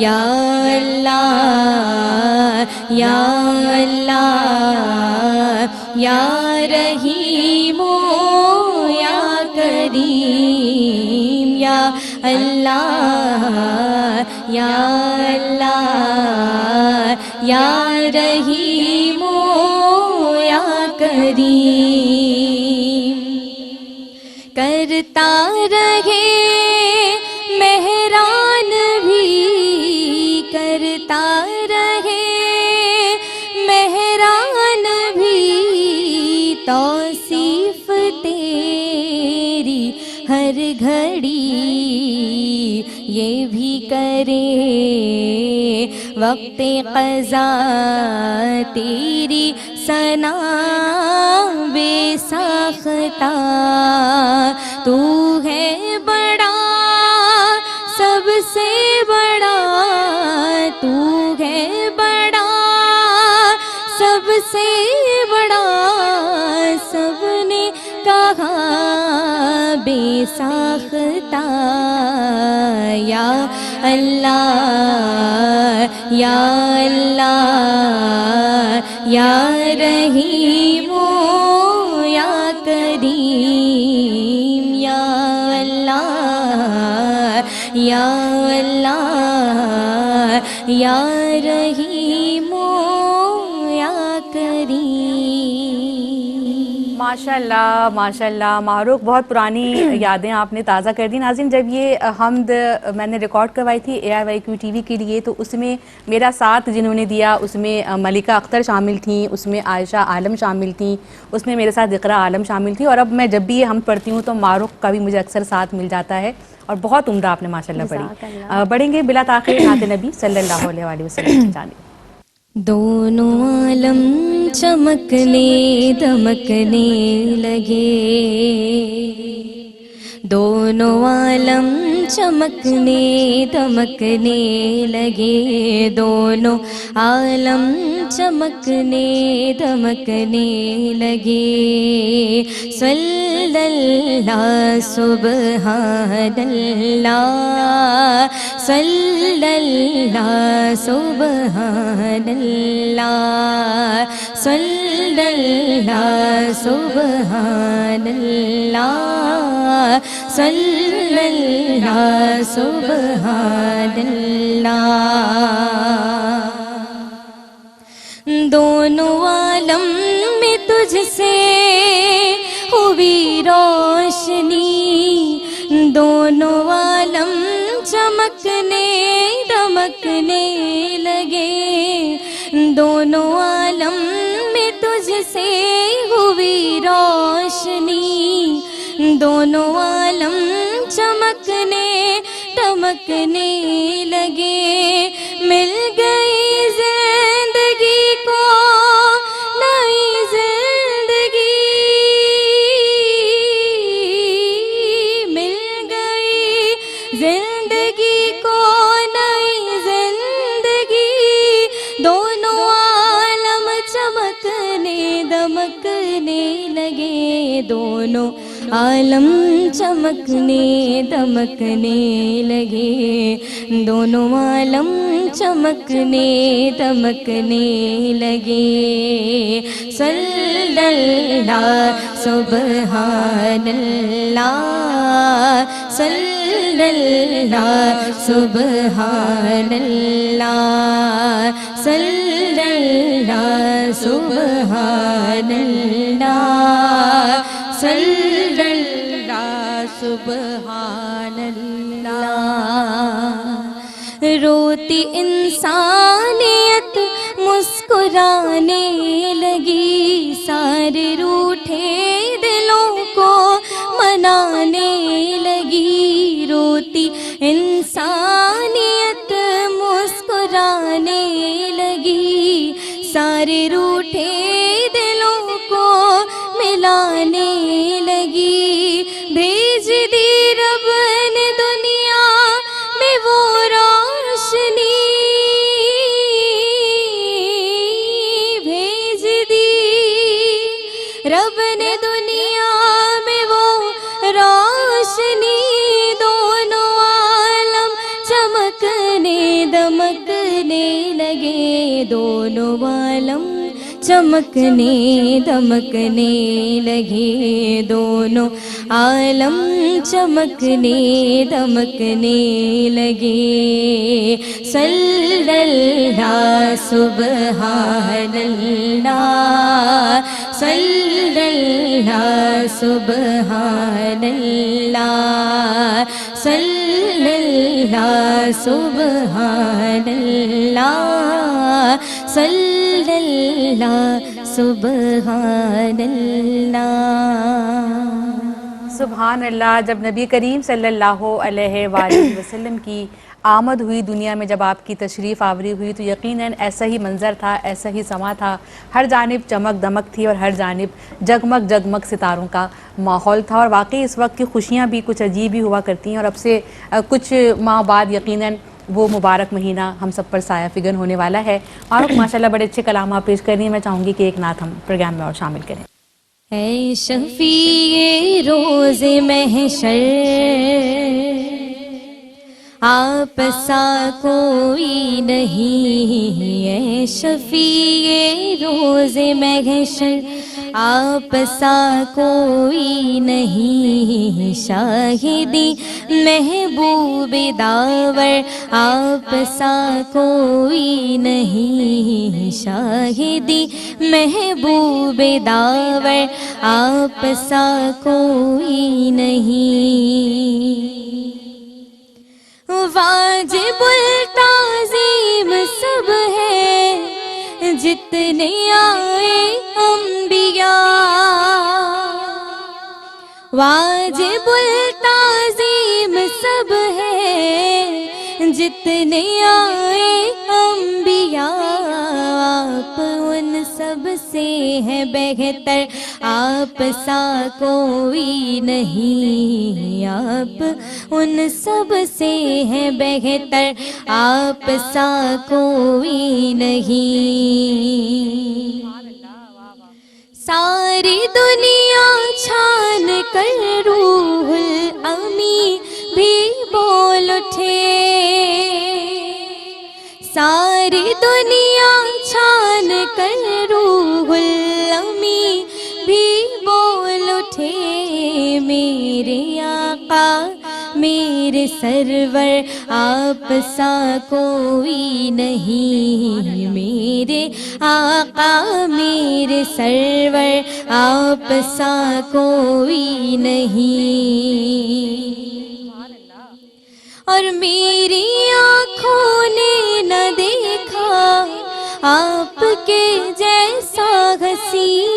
یا اللہ یا اللہ یا رحیم یا کریم یا اللہ یا اللہ یا رحیم یا کریم کرتا رہے مہران بھی کرتا رہے مہران بھی توصیف تیری ہر گھڑی یہ بھی کرے وقت قضا تیری ثنا بے ساختہ تو ہے بڑا سب سے بڑا تو ہے بڑا سب سے بڑا سب نے کہا بے ساختہ یا اللہ یا اللہ یا رحیم یا کریم یا اللہ یا اللہ یا رحیم یا کریم. ماشاءاللہ ماشاءاللہ معروف، بہت پرانی یادیں آپ نے تازہ کر دی. ناظرین، جب یہ حمد میں نے ریکارڈ کروائی تھی ARYQ TV کے لیے تو اس میں میرا ساتھ جنہوں نے دیا اس میں ملکہ اختر شامل تھیں، اس میں عائشہ عالم شامل تھیں، اس میں میرے ساتھ اقرا عالم شامل تھی، اور اب میں جب بھی یہ حمد پڑھتی ہوں تو معروف کا بھی مجھے اکثر ساتھ مل جاتا ہے، اور بہت عمدہ آپ نے ماشاءاللہ پڑھی. بڑھیں گے بلا تاخیر نعت نبی صلی اللہ علیہ وآلہ وسلم کی جانب. دونوں عالم چمکنے دمکنے لگے، دونوں عالم چمکنے دمکنے لگے، دونوں عالم چمکنے دمکنے لگے. صلی اللہ سبحان اللہ صلی اللہ سبحان اللہ صلی اللہ سبحان اللہ صلی اللہ سبحان اللہ. دونوں عالم میں تجھ سے ہوئی روشنی، دونوں عالم چمکنے دمکنے لگے، دونوں عالم میں تجھ سے ہوئی روشنی، دونوں عالم چمکنے دمکنے لگے. مل گئی زندگی کو نئی زندگی، مل گئی زندگی کو نئی زندگی. دونوں عالم چمکنے دمکنے لگے، دونوں عالم چمکنے دمکنے لگے، دونوں عالم چمکنے دمکنے لگے. صلی اللہ سبحان اللہ صلی اللہ سبحان اللہ صلی اللہ سبحان اللہ صلی اللہ سبحان اللہ. روتی انسانیت مسکرانے لگی، سارے روٹھے دلوں کو منانے لگی. روتی انسانیت مسکرانے لگی، سارے روٹھے دلوں کو ملانے لگی. بھیج دی رب نے دنیا میں وہ روشنی، بھیج دی رب نے دنیا میں وہ روشنی. دونوں عالم چمکنے دمکنے لگے دونوں عالم چمکنے دمکنے لگے صلی اللہ سبحان اللہ صلی اللہ سبحان اللہ صلی اللہ سبحان اللہ صلی اللہ سبحان اللہ. سبحان اللہ. جب نبی کریم صلی اللہ علیہ وآلہ وسلم کی آمد ہوئی دنیا میں، جب آپ کی تشریف آوری ہوئی، تو یقیناً ایسا ہی منظر تھا، ایسا ہی سما تھا. ہر جانب چمک دمک تھی اور ہر جانب جگمگ جگمگ ستاروں کا ماحول تھا. اور واقعی اس وقت کی خوشیاں بھی کچھ عجیب ہی ہوا کرتی ہیں، اور اب سے کچھ ماہ بعد یقیناً وہ مبارک مہینہ ہم سب پر سایہ فگن ہونے والا ہے. اور ماشاءاللہ بڑے اچھے کلام آپ پیش کر رہی ہیں. میں چاہوں گی کہ ایک نعت ہم پروگرام میں اور شامل کریں. اے شفیع روز محشر آپ سا کوئی نہیں. اے شفیع روز محشر آپ سا کوئی نہیں. شاہدی محبوب داور آپ سا کوئی نہیں. شاہدی محبوب داور آپ سا کوئی نہیں. واجب التعظیم سب ہے جتنے آئے انبیاء. واجب التعظیم سب ہے جتنے آئے انبیاء. آپ ان سب سے ہیں بہتر آپ سا کوئی نہیں. آپ ان سب سے ہیں بہتر آپ سا کوئی نہیں. ساری دنیا چھان کر روح الامی بھی بول اٹھے. ساری دنیا چھان کر روح الامی بھی بول اٹھے. میرے آقا میرے سرور آپ سا کوئی نہیں. میرے آقا میرے سرور آپ سا کوئی نہیں. اور میری آنکھوں نے نہ دیکھا آپ کے جیسا حسین.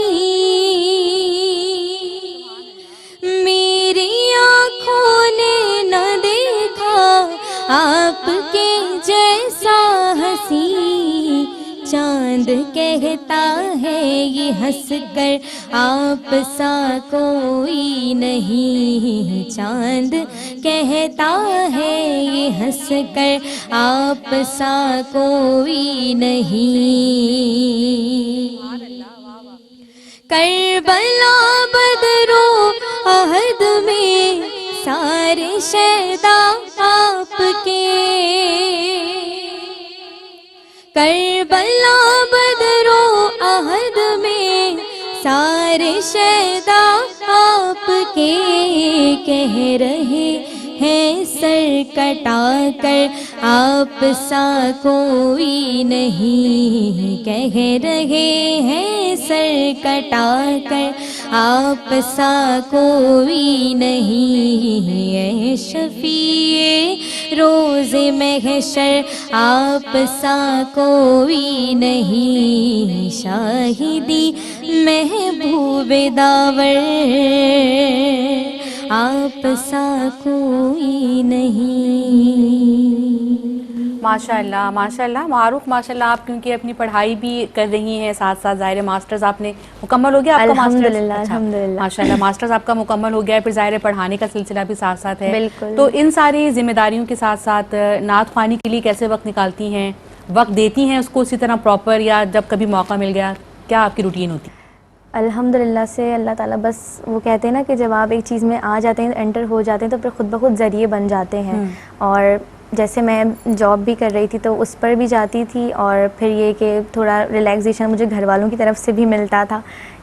میری آنکھوں نے نہ دیکھا آپ کے جیسا حسین. چاند کہتا ہے یہ ہنس کر آپ سا کوئی نہیں. چاند کہتا ہے یہ ہنس کر آپ سا کوئی نہیں. کربلا بدر و احد میں سارے شہدا آپ کے. کربلا بدر و احد میں سارے شہدا آپ کے. کہہ رہے ہیں سر کٹا کر آپ سا کوئی نہیں. کہہ رہے ہیں سر کٹا کر آپ سا کوئی نہیں. اے شفیع روز محشر آپ سا کوئی نہیں. شاہدی محبوب داور آپ سا کوئی نہیں. ماشاءاللہ ماشاءاللہ. معروف ماشاءاللہ آپ کیونکہ اپنی پڑھائی بھی کر رہی ہیں، ساتھ ساتھ ظاہر ماسٹرز آپ نے مکمل ہو گیا آپ کا ماسٹرز؟ الحمدللہ الحمدللہ ماشاءاللہ ماسٹرز آپ کا مکمل ہو گیا ہے، پھر ظاہر پڑھانے کا سلسلہ بھی ساتھ ساتھ ہے. بالکل. تو ان ساری ذمہ داریوں کے ساتھ ساتھ نعت خوانی کے لیے کیسے وقت نکالتی ہیں؟ وقت دیتی ہیں اس کو اسی طرح پراپر، یا جب کبھی موقع مل گیا کیا آپ کی روٹین ہوتی ہے؟ الحمدللہ سے اللہ تعالیٰ بس وہ کہتے ہیں نا کہ جب آپ ایک چیز میں آ جاتے ہیں، انٹر ہو جاتے ہیں، تو پھر خود بخود ذریعے بن جاتے ہیں. اور جیسے میں جاب بھی کر رہی تھی تو اس پر بھی جاتی تھی، اور پھر یہ کہ تھوڑا ریلیکسیشن مجھے گھر والوں کی طرف سے بھی ملتا تھا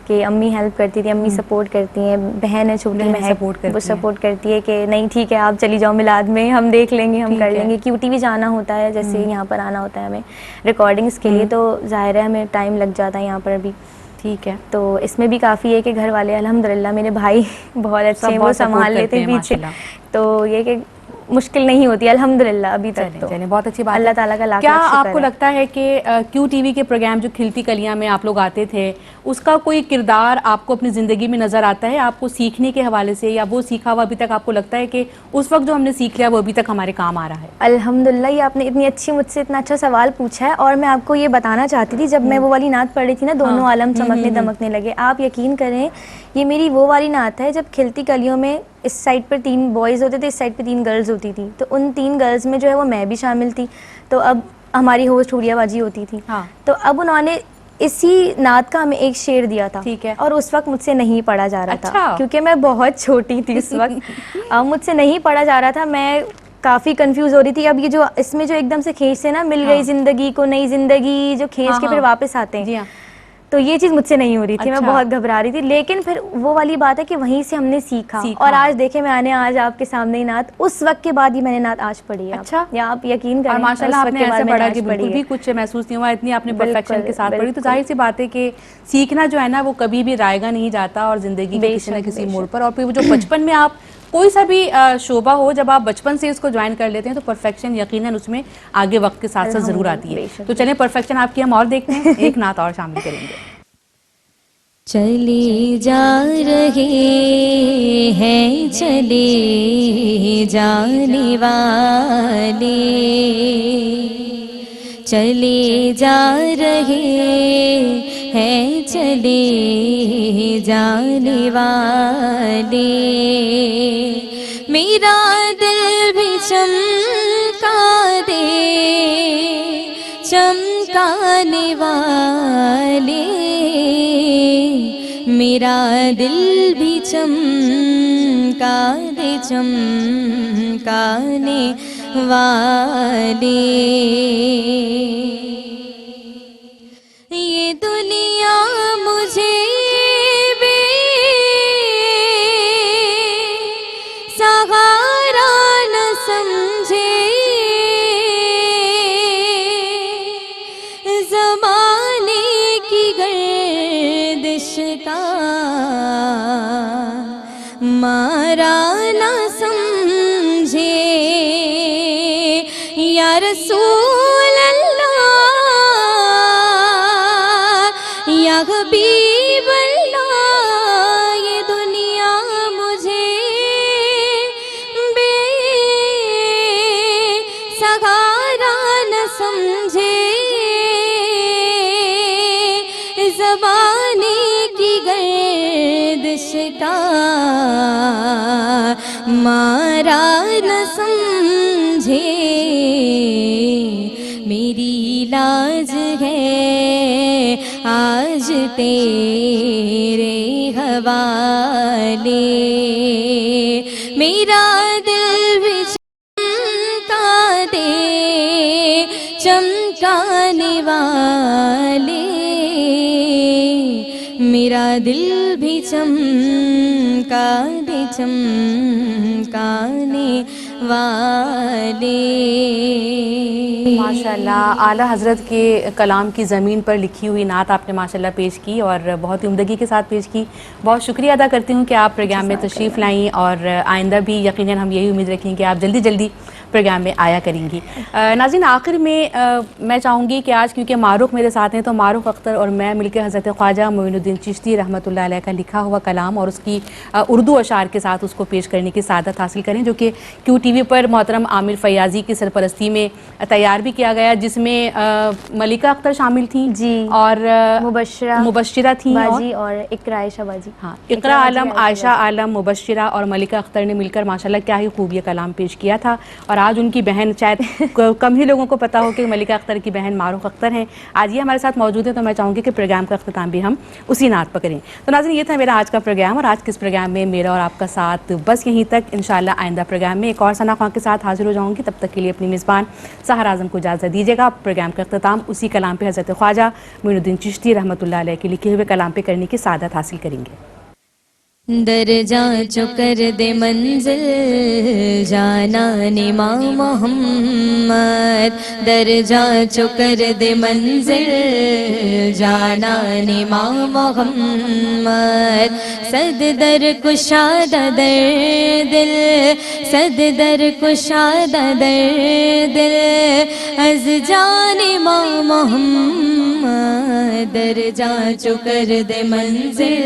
کہ امی ہیلپ کرتی تھی، امی سپورٹ کرتی ہیں، بہن ہے چھوٹی مہک وہ سپورٹ کرتی ہے کہ نہیں ٹھیک ہے آپ چلی جاؤ میلاد میں، ہم دیکھ لیں گے، ہم کر لیں گے. QT بھی جانا ہوتا ہے، جیسے یہاں پر آنا ہوتا ہے ہمیں ریکارڈنگس کے لیے، تو ظاہر ہے ہمیں ٹائم لگ جاتا ہے یہاں پر بھی. ٹھیک ہے. تو اس میں بھی کافی ہے کہ گھر والے الحمدللہ میرے بھائی بہت اچھے ہیں، وہ سنبھال لیتے ہیں پیچھے، تو یہ کہ مشکل نہیں ہوتی الحمدللہ ابھی تک. تو چلیں بہت اچھی بات ہے. اللہ تعالیٰ کا لاکھ کیا لاکھ آپ شکر کو ہے. لگتا ہے کہ QTV کے پروگرام جو کھلتی کلیاں میں آپ لوگ آتے تھے اس کا کوئی کردار آپ کو اپنی زندگی میں نظر آتا ہے آپ کو سیکھنے کے حوالے سے، یا وہ سیکھا ہوا ابھی تک آپ کو لگتا ہے کہ اس وقت جو ہم نے سیکھ لیا وہ ابھی تک ہمارے کام آ رہا ہے؟ الحمدللہ یہ آپ نے اتنی اچھی مجھ سے اتنا اچھا سوال پوچھا ہے، اور میں آپ کو یہ بتانا چاہتی تھی جب میں وہ والی نعت پڑھ رہی تھی نا، دونوں عالم چمکنے دمکنے لگے، آپ یقین کریں یہ میری وہ والی نعت ہے جب کھلتی کلیوں میں اس سائڈ پر 3 بوائز ہوتے تھے، اس سائڈ پہ 3 گرلز ہوتی تھی، تو ان 3 گرلز میں جو ہے وہ میں بھی شامل تھی. تو اب ہماری ہوسٹ حوریہ باجی ہوتی تھی، تو اب انہوں نے اسی نعت کا ہمیں ایک شعر دیا تھا، اور اس وقت مجھ سے نہیں پڑھا جا رہا تھا کیونکہ میں بہت چھوٹی تھی اس وقت، مجھ سے نہیں پڑھا جا رہا تھا، میں کافی کنفیوز ہو رہی تھی. اب یہ جو اس میں جو ایک دم سے کھینچ سے نا مل گئی زندگی کو نئی زندگی، جو کھینچ کے پھر واپس آتے ہیں، تو یہ چیز مجھ سے نہیں ہو رہی تھی، میں بہت گھبرا رہی تھی. لیکن پھر وہ والی بات ہے کہ وہیں سے ہم نے سیکھا، اور آج دیکھیں میں نے آج آپ کے سامنے ہی نعت اس وقت کے بعد ہی میں نے نعت آج پڑھی ہے. یا آپ یقین کریں، اور ماشاءاللہ آپ نے ایسے پڑھا کہ بالکل بھی کچھ محسوس نہیں ہوا، اتنی آپ نے پرفیکشن کے ساتھ پڑھی. تو ظاہر سی بات ہے کہ سیکھنا جو ہے نا وہ کبھی بھی رائے گا نہیں جاتا، اور زندگی کے کسی نہ کسی موڑ پر، اور پھر وہ جو بچپن میں آپ کوئی سا بھی شعبہ ہو جب آپ بچپن سے اس کو جوائن کر لیتے ہیں تو پرفیکشن یقیناً اس میں آگے وقت کے ساتھ ساتھ ضرور آتی ہے. تو چلیں پرفیکشن آپ کی ہم اور دیکھتے ہیں، ایک نعت اور شامل کریں گے. چلے جا رہے ہیں چلے جانے والے، چلے جا رہے ہیں چلے جانے والے، میرا دل بھی چمکا دے چمکانے والے، میرا دل بھی چمکا دے چمکانے والے. یہ دنیا مجھے بے سہارا نہ سمجھے، زمانے کی گردش کا مارا نہ سمجھے، یا رسول اللہ یا حبیب اللہ، یہ دنیا مجھے بے سہارا نہ سمجھے، زمانے کی گردش کا مارا نہ سمجھے، میری لاج ہے آج تیرے حوالے، میرا دل بھی چمکا دے چمکانے والے، میرا دل بھی چمکا دے چمکانے والے. ماشاءاللہ اعلیٰ حضرت کے کلام کی زمین پر لکھی ہوئی نعت آپ نے ماشاءاللہ پیش کی، اور بہت ہی عمدگی کے ساتھ پیش کی. بہت شکریہ ادا کرتی ہوں کہ آپ پروگرام میں تشریف لائیں، اور آئندہ بھی یقیناً ہم یہی امید رکھیں کہ آپ جلدی جلدی پروگرام میں آیا کریں گی. ناظرین آخر میں چاہوں گی کہ آج کیونکہ معروف میرے ساتھ ہیں تو معروف اختر اور میں مل کے حضرت خواجہ معین الدین چشتی رحمۃ اللہ علیہ کا لکھا ہوا کلام اور اس کی اردو اشعار کے ساتھ اس کو پیش کرنے کی سعادت حاصل کریں، جو کہ QTV پر محترم عامر فیاضی کی سرپرستی میں تیار بھی کیا گیا، جس میں ملکہ اختر شامل تھیں جی، اور مبشرہ تھیں باجی اور اقرا عائشہ باجی. ہاں، اقرا عالم، عائشہ عالم، مبشرہ اور ملکہ اختر نے مل کر ماشاءاللہ کیا ہی خوب یہ کلام پیش کیا تھا. اور آج ان کی بہن شاید کم ہی لوگوں کو پتہ ہو کہ ملکہ اختر کی بہن معروف اختر ہیں، آج یہ ہمارے ساتھ موجود ہیں، تو میں چاہوں گی کہ پروگرام کا اختتام بھی ہم اسی نعت پر کریں۔ تو ناظرین، یہ تھا میرا آج کا پروگرام، اور آج کے اس پروگرام میں میرا اور آپ کا ساتھ بس یہیں تک۔ انشاءاللہ آئندہ پروگرام میں ایک اور ثنا خواں کے ساتھ حاضر ہو جاؤں گی، تب تک کے لیے اپنی میزبان سحر اعظم کو اجازت دیجیے گا۔ پروگرام کا اختتام اسی کلام پہ حضرت خواجہ معین الدین چشتی رحمۃ اللہ علیہ کے لکھے ہوئے کلام پہ کرنے کی سعادت حاصل کریں گے۔ درجہ چکر دے منزل جانان امام محمد، درجہ چکر دے منزل جانان امام محمد، صد در کشادہ در دل، صد در کشادہ در دل از جان امام محمد، درجہ چکر دے منزل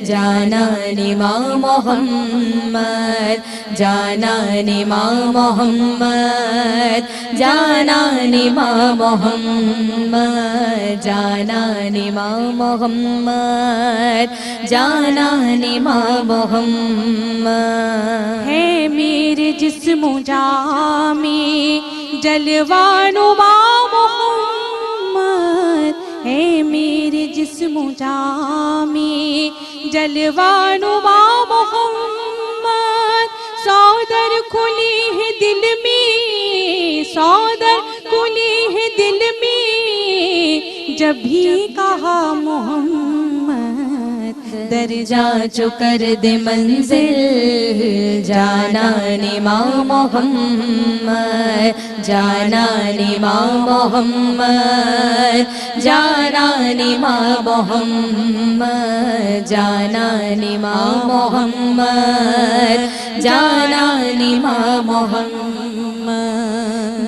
جانان امام محمد، جانان امام محمد، جانان امام محمد، جانان امام محمد، جانان امام محمد۔ ہے میرے جسم و جاں میں جلوہ نما محمد، ہے میرے جسم و جاں میں جلوہ نما محمد، صدر کھلی ہے دل میں، صدر کھلی ہے دل میں، جب بھی کہا محمد، درجہ چکر دے منزل جانان امام محمد، جانان امام محمد، جانان امام محمد، جانان امام محمد، جانان امام محمد۔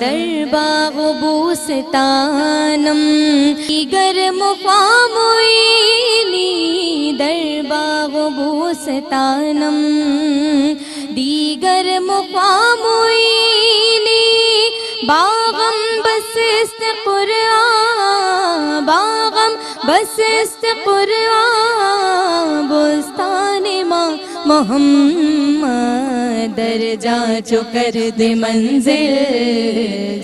در باغ و بوستانم دیگر مقاموینی، در باغ و بوستانم دیگر مقاموینی، باغم بس است قرآن، باغم بس است قرآن، بستان امام محمد، درجہ چکر دے منزل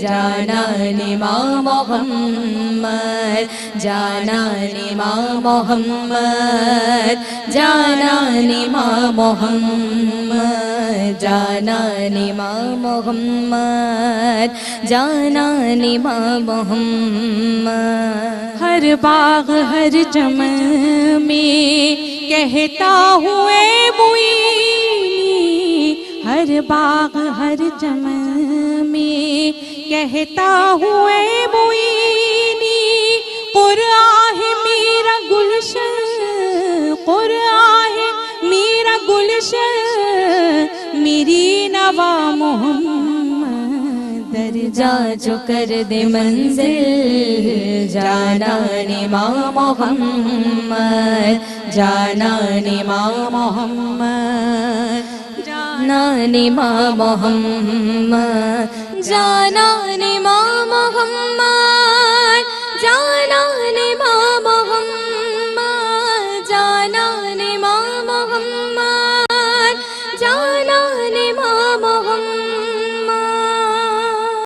جانان امام محمد، جانان امام محمد، جانان امام محمد، جانان امام محمد، جانان امام محمد۔ ہر باغ ہر چمن میں کہتا ہوں اے معینی، ہر باغ ہر چمن میں کہتا ہوں اے معینی، قرآن ہے میرا گلشن، قرآن ہے میرا گلشن، میری نوا محمد، درجہ چکر دے منزل جانان امام محمد، جانان امام محمد، جانان امام محمد، جانان امام محمد۔